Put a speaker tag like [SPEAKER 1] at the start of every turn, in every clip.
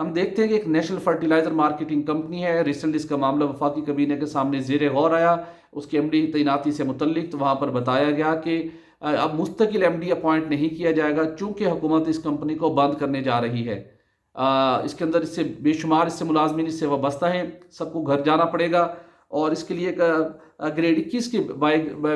[SPEAKER 1] ہم دیکھتے ہیں کہ ایک نیشنل فرٹیلائزر مارکیٹنگ کمپنی ہے، ریسنٹلی اس کا معاملہ وفاقی کابینہ کے سامنے زیر غور آیا اس کے ایم ڈی تعیناتی سے متعلق، تو وہاں پر بتایا گیا کہ اب مستقل ایم ڈی اپوائنٹ نہیں کیا جائے گا چونکہ حکومت اس کمپنی کو بند کرنے جا رہی ہے۔ اس کے اندر اس سے بے شمار اس سے ملازمین اس سے وابستہ ہیں، سب کو گھر جانا پڑے گا، اور اس کے لیے گریڈ 21 کے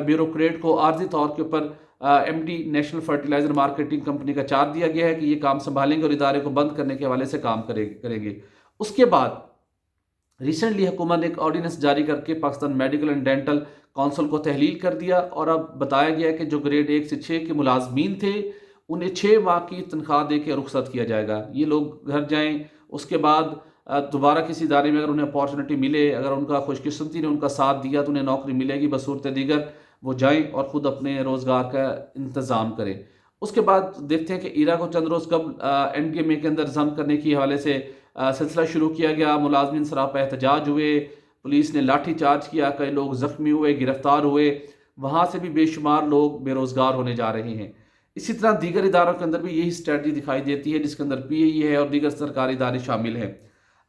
[SPEAKER 1] بیوروکریٹ کو عارضی طور کے اوپر M D national fertiliser marketing company کا چارج دیا گیا ہے کہ یہ کام سنبھالیں گے اور ادارے کو بند کرنے کے حوالے سے کام کریں گے۔ اس کے بعد ریسنٹلی حکومت نے ایک آرڈیننس جاری کر کے Pakistan medical and dental council کو تحلیل کر دیا، اور اب بتایا گیا کہ جو گریڈ 1 سے 6 کے ملازمین تھے انہیں 6 ماہ کی تنخواہ دے کے رخصت کیا جائے گا، یہ لوگ گھر جائیں۔ اس کے بعد دوبارہ کسی ادارے میں اگر انہیں اپارچونٹی ملے، اگر ان کا خوش قسمتی نے ان کا ساتھ دیا تو انہیں نوکری ملے گی، بصورت دیگر وہ جائیں اور خود اپنے روزگار کا انتظام کریں۔ اس کے بعد دیکھتے ہیں کہ ایرا کو چند روز قبل این ڈی ایم اے کے اندر ضم کرنے کے حوالے سے سلسلہ شروع کیا گیا، ملازمین سراپا احتجاج ہوئے، پولیس نے لاٹھی چارج کیا، کئی لوگ زخمی ہوئے، گرفتار ہوئے، وہاں سے بھی بے شمار لوگ بے روزگار ہونے جا رہے ہیں۔ اسی طرح دیگر اداروں کے اندر بھی یہی اسٹریٹجی دکھائی دیتی ہے جس کے اندر پی اے ای ہے اور دیگر سرکاری ادارے شامل ہیں۔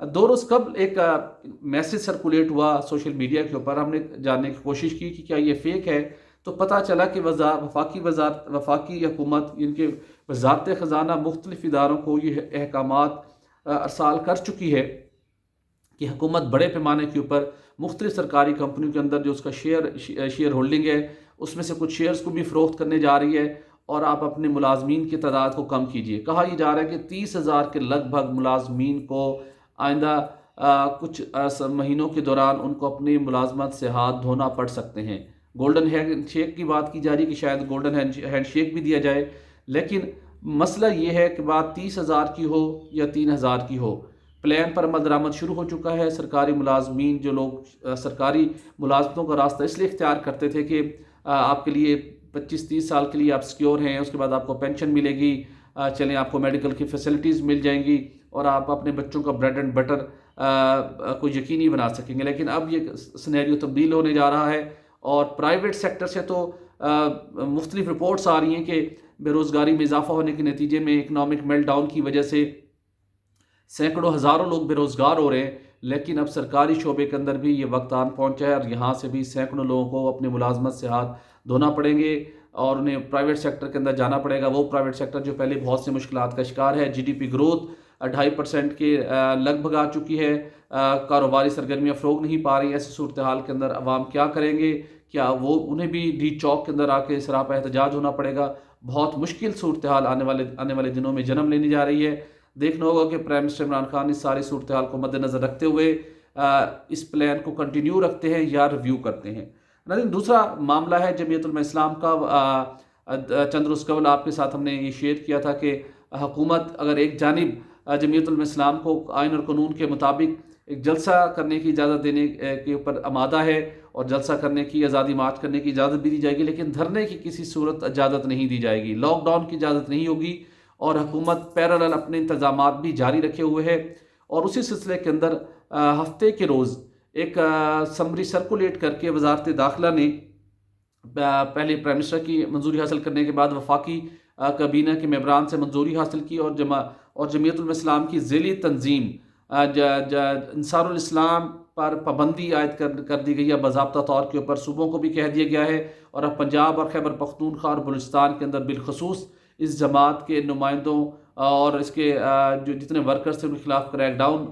[SPEAKER 1] 2 روز قبل ایک میسیج سرکولیٹ ہوا سوشل میڈیا کے اوپر، ہم نے جاننے کی کوشش کی کہ کیا یہ فیک ہے، تو پتہ چلا کہ وفاقی حکومت ان کے وزارت خزانہ مختلف اداروں کو یہ احکامات ارسال کر چکی ہے کہ حکومت بڑے پیمانے کے اوپر مختلف سرکاری کمپنیوں کے اندر جو اس کا شیئر ہولڈنگ ہے اس میں سے کچھ شیئرز کو بھی فروخت کرنے جا رہی ہے، اور آپ اپنے ملازمین کی تعداد کو کم کیجئے۔ کہا یہ جا رہا ہے کہ 30,000 کے لگ بھگ ملازمین کو آئندہ کچھ مہینوں کے دوران ان کو اپنی ملازمت سے ہاتھ دھونا پڑ سکتے ہیں۔ گولڈن ہینڈ شیک کی بات کی جا رہی ہے کہ شاید گولڈن ہینڈ شیک بھی دیا جائے، لیکن مسئلہ یہ ہے کہ بات 30,000 کی ہو یا 3,000 کی ہو، پلان پر عمل درآمد شروع ہو چکا ہے۔ سرکاری ملازمین جو لوگ سرکاری ملازمتوں کا راستہ اس لیے اختیار کرتے تھے کہ آپ کے لیے 25-30 سال کے لیے آپ سیکیور ہیں، اس کے بعد آپ کو پینشن ملے گی، چلیں آپ کو میڈیکل کی فیسلٹیز مل جائیں گی اور آپ اپنے بچوں کا بریڈ اینڈ بٹر کو یقینی بنا سکیں گے، لیکن اب یہ سینیریو تبدیل ہونے جا رہا ہے، اور پرائیویٹ سیکٹر سے تو مختلف رپورٹس آ رہی ہیں کہ بے روزگاری میں اضافہ ہونے کے نتیجے میں اکنامک میلٹ ڈاؤن کی وجہ سے سینکڑوں ہزاروں لوگ بے روزگار ہو رہے ہیں، لیکن اب سرکاری شعبے کے اندر بھی یہ وقت آن پہنچا ہے اور یہاں سے بھی سینکڑوں لوگوں کو اپنی ملازمت سے ہاتھ دھونا پڑیں گے اور انہیں پرائیویٹ سیکٹر کے اندر جانا پڑے گا۔ وہ پرائیویٹ سیکٹر جو پہلے بہت سی مشکلات کا شکار ہے، جی ڈی پی گروتھ 2.5% کے لگ بھگ آ چکی ہے، کاروباری سرگرمیاں فروغ نہیں پا رہی، ایسی صورتحال کے اندر عوام کیا کریں گے؟ کیا وہ انہیں بھی ڈی چوک کے اندر آ کے سراپا احتجاج ہونا پڑے گا؟ بہت مشکل صورتحال آنے والے دنوں میں جنم لینے جا رہی ہے۔ دیکھنا ہوگا کہ پرائم منسٹر عمران خان اس ساری صورتحال کو مد نظر رکھتے ہوئے اس پلان کو کنٹینیو رکھتے ہیں یا ریویو کرتے ہیں۔ لیکن دوسرا معاملہ ہے جمعیت علماء اسلام کا۔ چند روز قبل آپ کے ساتھ ہم نے یہ شیئر کیا تھا کہ حکومت اگر ایک جانب جمعیت علماء اسلام کو آئین اور قانون کے مطابق ایک جلسہ کرنے کی اجازت دینے کے اوپر آمادہ ہے اور جلسہ کرنے کی، آزادی مارچ کرنے کی اجازت بھی دی جائے گی، لیکن دھرنے کی کسی صورت اجازت نہیں دی جائے گی، لاک ڈاؤن کی اجازت نہیں ہوگی، اور حکومت پیرالل اپنے انتظامات بھی جاری رکھے ہوئے ہے۔ اور اسی سلسلے کے اندر ہفتے کے روز ایک سمری سرکولیٹ کر کے وزارت داخلہ نے پہلے پرائم منسٹر کی منظوری حاصل کرنے کے بعد وفاقی کابینہ کے ممبران سے منظوری حاصل کی، اور جمعیت علماء اسلام کی ذیلی تنظیم انصار الاسلام پر پابندی عائد کر دی گئی ہے باضابطہ طور کے اوپر، صوبوں کو بھی کہہ دیا گیا ہے، اور اب پنجاب اور خیبر پختونخوا اور بلوچستان کے اندر بالخصوص اس جماعت کے نمائندوں اور اس کے جو جتنے ورکرز تھے ان کے خلاف کریک ڈاؤن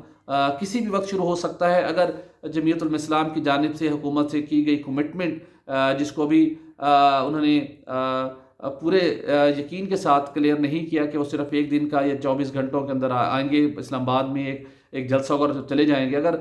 [SPEAKER 1] کسی بھی وقت شروع ہو سکتا ہے، اگر جمعیت علماء اسلام کی جانب سے حکومت سے کی گئی کمٹمنٹ جس کو بھی انہوں نے پورے یقین کے ساتھ کلیئر نہیں کیا کہ وہ صرف ایک دن کا یا 24 گھنٹوں کے اندر آئیں گے اسلام آباد میں ایک جلسہ وغیرہ چلے جائیں گے، اگر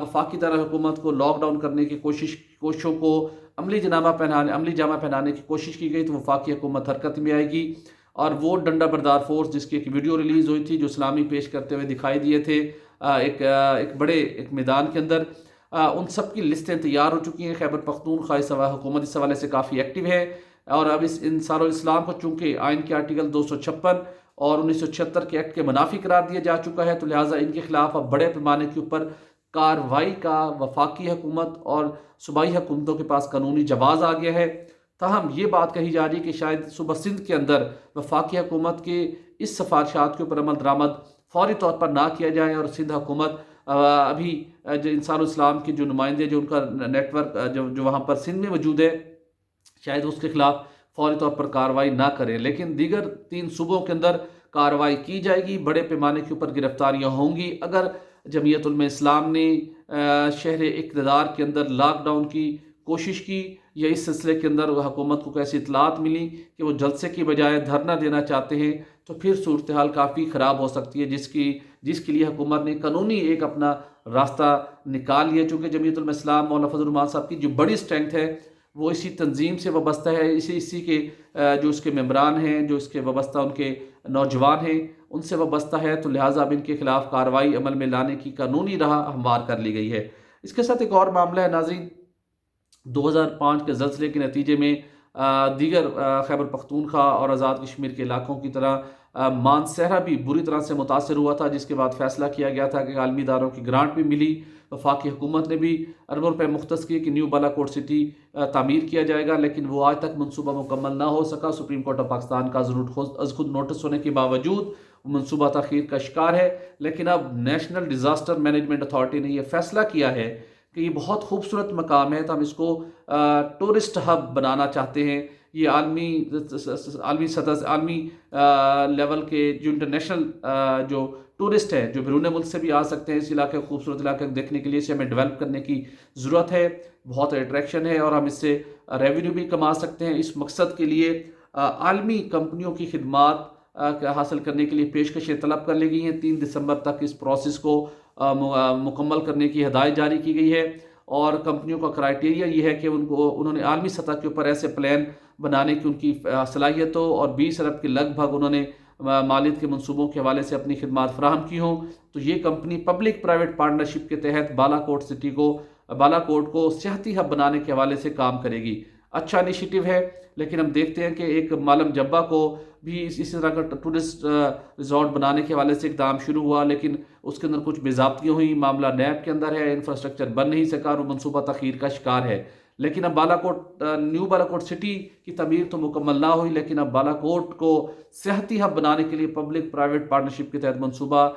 [SPEAKER 1] وفاقی طرح حکومت کو لاک ڈاؤن کرنے کی کوششوں کو عملی جامہ پہنانے کی کوشش کی گئی تو وفاقی حکومت حرکت میں آئے گی، اور وہ ڈنڈا بردار فورس جس کی ایک ویڈیو ریلیز ہوئی تھی جو اسلامی پیش کرتے ہوئے دکھائی دیے تھے ایک بڑے میدان کے اندر، ان سب کی لسٹیں تیار ہو چکی ہیں۔ خیبر پختونخوا حکومت اس حوالے سے کافی ایکٹیو ہے، اور اب اس انصار الاسلام کو چونکہ آئین کے آرٹیکل 256 اور 1976 کے ایکٹ کے منافی قرار دیا جا چکا ہے، تو لہٰذا ان کے خلاف اب بڑے پیمانے کے اوپر کارروائی کا وفاقی حکومت اور صوبائی حکومتوں کے پاس قانونی جواز آ گیا ہے۔ تاہم یہ بات کہی جا رہی ہے کہ شاید صوبہ سندھ کے اندر وفاقی حکومت کے اس سفارشات کے اوپر عمل درآمد فوری طور پر نہ کیا جائے، اور سندھ حکومت ابھی جو انصار الاسلام کے جو نمائندے جو ان کا نیٹ ورک جو وہاں پر سندھ میں موجود ہے، شاید اس کے خلاف فوری طور پر کارروائی نہ کرے، لیکن دیگر 3 صوبوں کے اندر کارروائی کی جائے گی، بڑے پیمانے کے اوپر گرفتاریاں ہوں گی۔ اگر جمعیت علماء اسلام نے شہر اقتدار کے اندر لاک ڈاؤن کی کوشش کی، یا اس سلسلے کے اندر حکومت کو ایسی اطلاعات ملی کہ وہ جلسے کی بجائے دھرنا دینا چاہتے ہیں، تو پھر صورتحال کافی خراب ہو سکتی ہے، جس کے لیے حکومت نے قانونی ایک اپنا راستہ نکال لیا، چونکہ جمعیت علماء اسلام مولانا فضل الرحمان صاحب کی جو بڑی اسٹرینتھ ہے وہ اسی تنظیم سے وابستہ ہے، اسی کے جو اس کے ممبران ہیں، جو اس کے وابستہ ان کے نوجوان ہیں، ان سے وابستہ ہے، تو لہٰذا اب ان کے خلاف کارروائی عمل میں لانے کی قانونی راہ ہموار کر لی گئی ہے۔ اس کے ساتھ ایک اور معاملہ ہے ناظرین، 2005 کے زلزلے کے نتیجے میں دیگر خیبر پختونخوا اور آزاد کشمیر کے علاقوں کی طرح مانسہرہ بھی بری طرح سے متاثر ہوا تھا، جس کے بعد فیصلہ کیا گیا تھا کہ عالمی اداروں کی گرانٹ بھی ملی، وفاقی حکومت نے بھی اربوں روپے مختص کیے کہ نیو بالا کوٹ سٹی تعمیر کیا جائے گا، لیکن وہ آج تک منصوبہ مکمل نہ ہو سکا۔ سپریم کورٹ آف پاکستان کا از خود نوٹس ہونے کے باوجود منصوبہ تاخیر کا شکار ہے، لیکن اب نیشنل ڈیزاسٹر مینجمنٹ اتھارٹی نے یہ فیصلہ کیا ہے کہ یہ بہت خوبصورت مقام ہے، تو ہم اس کو ٹورسٹ ہب بنانا چاہتے ہیں۔ یہ عالمی سطح سے، عالمی لیول کے جو انٹرنیشنل جو ٹورسٹ ہے، جو بیرون ملک سے بھی آ سکتے ہیں اس علاقے، خوبصورت علاقے دیکھنے کے لیے، اسے ہمیں ڈیولپ کرنے کی ضرورت ہے، بہت اٹریکشن ہے، اور ہم اس سے ریونیو بھی کما سکتے ہیں۔ اس مقصد کے لیے عالمی کمپنیوں کی خدمات حاصل کرنے کے لیے پیشکشیں طلب کر لی گئی ہیں۔ 3 دسمبر تک اس پروسیس کو مکمل کرنے کی ہدایت جاری کی گئی ہے، اور کمپنیوں کا کرائٹیریا یہ ہے کہ انہوں نے عالمی سطح کے اوپر ایسے پلان بنانے کی ان کی صلاحیت ہو، اور 20 ارب کے لگ بھگ انہوں نے مالیت کے منصوبوں کے حوالے سے اپنی خدمات فراہم کی ہوں، تو یہ کمپنی پبلک پرائیویٹ پارٹنرشپ کے تحت بالا کوٹ کو سیاحتی ہب بنانے کے حوالے سے کام کرے گی۔ اچھا انیشیٹو ہے، لیکن ہم دیکھتے ہیں کہ ایک مالم جبہ کو بھی اسی طرح کا ٹورسٹ ریزورٹ بنانے کے حوالے سے اقدام شروع ہوا، لیکن اس کے اندر کچھ بے ضابطگیاں ہوئیں، معاملہ نیب کے اندر ہے، انفراسٹرکچر بن نہیں سکا، اور وہ منصوبہ تاخیر کا شکار ہے۔ لیکن اب نیو بالا کوٹ سٹی کی تعمیر تو مکمل نہ ہوئی، لیکن اب بالا کوٹ کو سیاحتی ہب بنانے کے لیے پبلک پرائیویٹ پارٹنرشپ کے تحت منصوبہ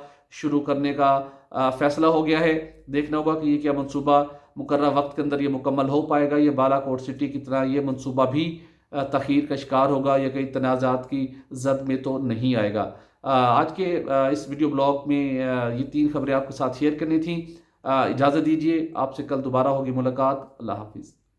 [SPEAKER 1] شروع کرنے کا فیصلہ ہو گیا ہے۔ دیکھنا ہوگا کہ یہ کیا منصوبہ مقررہ وقت کے اندر یہ مکمل ہو پائے گا، یہ بالا کوٹ سٹی کی طرح یہ منصوبہ بھی تاخیر کا شکار ہوگا، یا کئی تنازعات کی زد میں تو نہیں آئے گا۔ آج کے اس ویڈیو بلاگ میں یہ 3 خبریں آپ کے ساتھ شیئر کرنی تھیں۔ اجازت دیجیے، آپ سے کل دوبارہ ہوگی ملاقات۔ اللہ حافظ۔